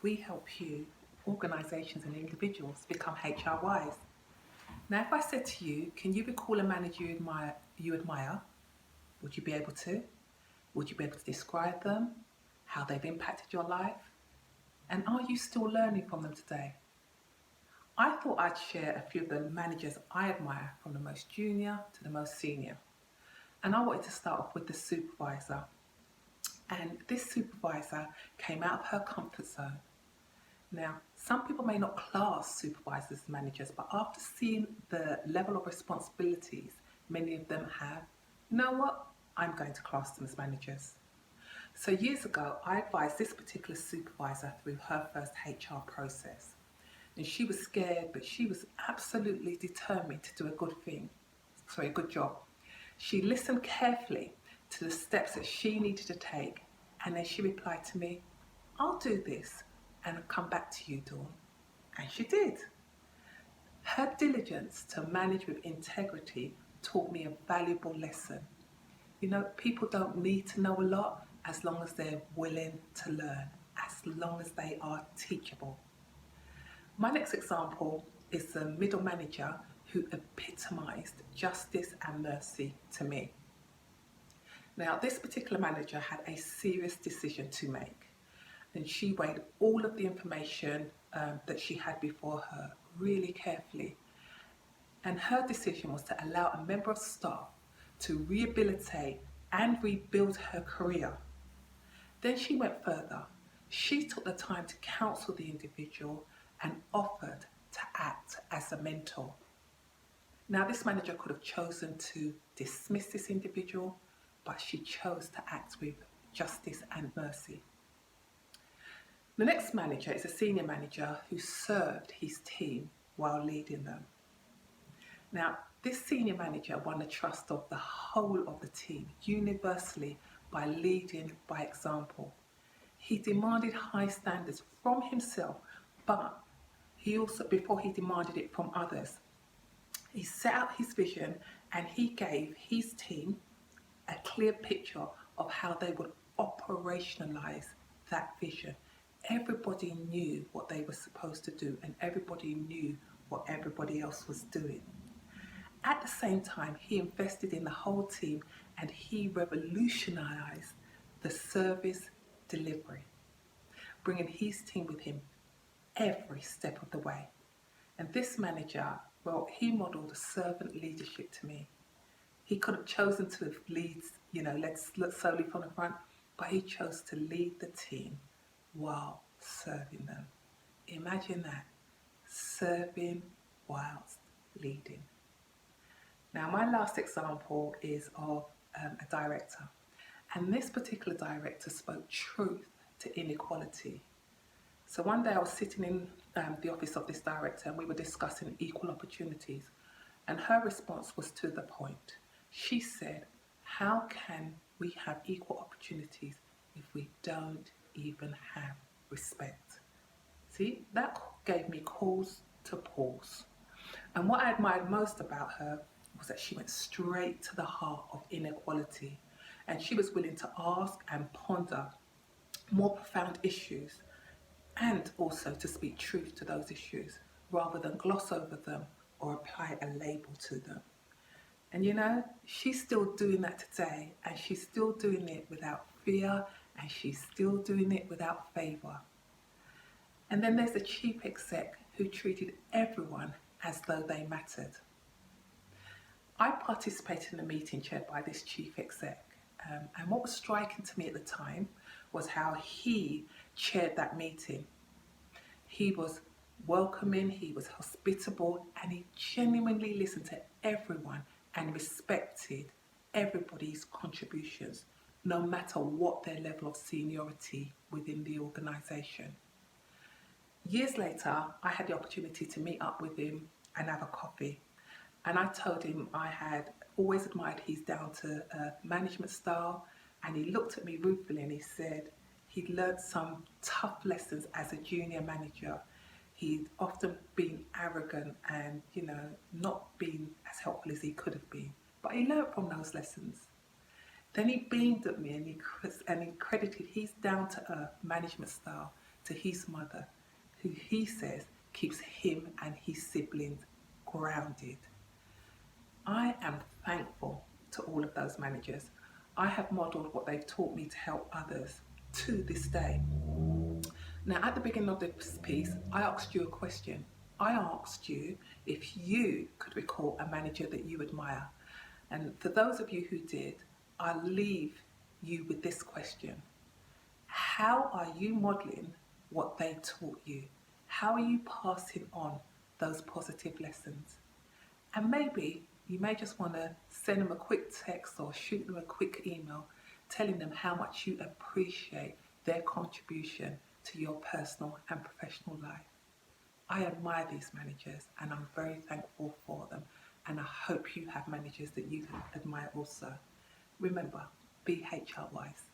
we help you, organisations and individuals, become HR wise. Now, if I said to you, can you recall a manager you admire? Would you be able to? Would you be able to describe them? How they've impacted your life? And are you still learning from them today? I thought I'd share a few of the managers I admire, from the most junior to the most senior. And I wanted to start off with the supervisor. And this supervisor came out of her comfort zone. Now, some people may not class supervisors as managers, but after seeing the level of responsibilities many of them have, you know what? I'm going to class them as managers. So years ago, I advised this particular supervisor through her first HR process. And she was scared, but she was absolutely determined to do a good job. She listened carefully to the steps that she needed to take, and then she replied to me, I'll do this and I'll come back to you, Dawn. And she did. Her diligence to manage with integrity taught me a valuable lesson. You know, people don't need to know a lot as long as they're willing to learn, as long as they are teachable. My next example is the middle manager who epitomised justice and mercy to me. Now, this particular manager had a serious decision to make, and she weighed all of the information that she had before her really carefully. And her decision was to allow a member of staff to rehabilitate and rebuild her career. Then she went further. She took the time to counsel the individual and offered to act as a mentor. Now, this manager could have chosen to dismiss this individual, but she chose to act with justice and mercy. The next manager is a senior manager who served his team while leading them. Now, this senior manager won the trust of the whole of the team universally by leading by example. He demanded high standards from himself, but he also, before he demanded it from others, he set out his vision and he gave his team a clear picture of how they would operationalize that vision. Everybody knew what they were supposed to do, and everybody knew what everybody else was doing. At the same time, he invested in the whole team and he revolutionized the service delivery, bringing his team with him every step of the way. And this manager, well, he modeled servant leadership to me. He could have chosen to lead, let's look solely from the front, but he chose to lead the team while serving them. Imagine that, serving whilst leading. Now, my last example is of a director. And this particular director spoke truth to inequality. So one day I was sitting in the office of this director and we were discussing equal opportunities. And her response was to the point. She said, how can we have equal opportunities if we don't even have respect? See, that gave me cause to pause. And what I admired most about her was that she went straight to the heart of inequality, and she was willing to ask and ponder more profound issues, and also to speak truth to those issues rather than gloss over them or apply a label to them. And she's still doing that today, and she's still doing it without fear, and she's still doing it without favour. And then there's the chief exec who treated everyone as though they mattered. I participated in a meeting chaired by this chief exec, and what was striking to me at the time was how he chaired that meeting. He was welcoming, he was hospitable, and he genuinely listened to everyone and respected everybody's contributions, no matter what their level of seniority within the organisation. Years later, I had the opportunity to meet up with him and have a coffee. And I told him I had always admired his down-to-earth management style, and he looked at me ruefully and he said he'd learned some tough lessons as a junior manager. He'd often been arrogant and, not been as helpful as he could have been. But he learned from those lessons. Then he beamed at me and he credited his down-to-earth management style to his mother, who he says keeps him and his siblings grounded. I am thankful to all of those managers. I have modelled what they've taught me to help others to this day. Now, at the beginning of this piece, I asked you a question. I asked you if you could recall a manager that you admire. And for those of you who did, I leave you with this question. How are you modelling what they taught you? How are you passing on those positive lessons? And maybe you may just want to send them a quick text or shoot them a quick email telling them how much you appreciate their contribution to your personal and professional life. I admire these managers and I'm very thankful for them, and I hope you have managers that you admire also. Remember, be HR wise.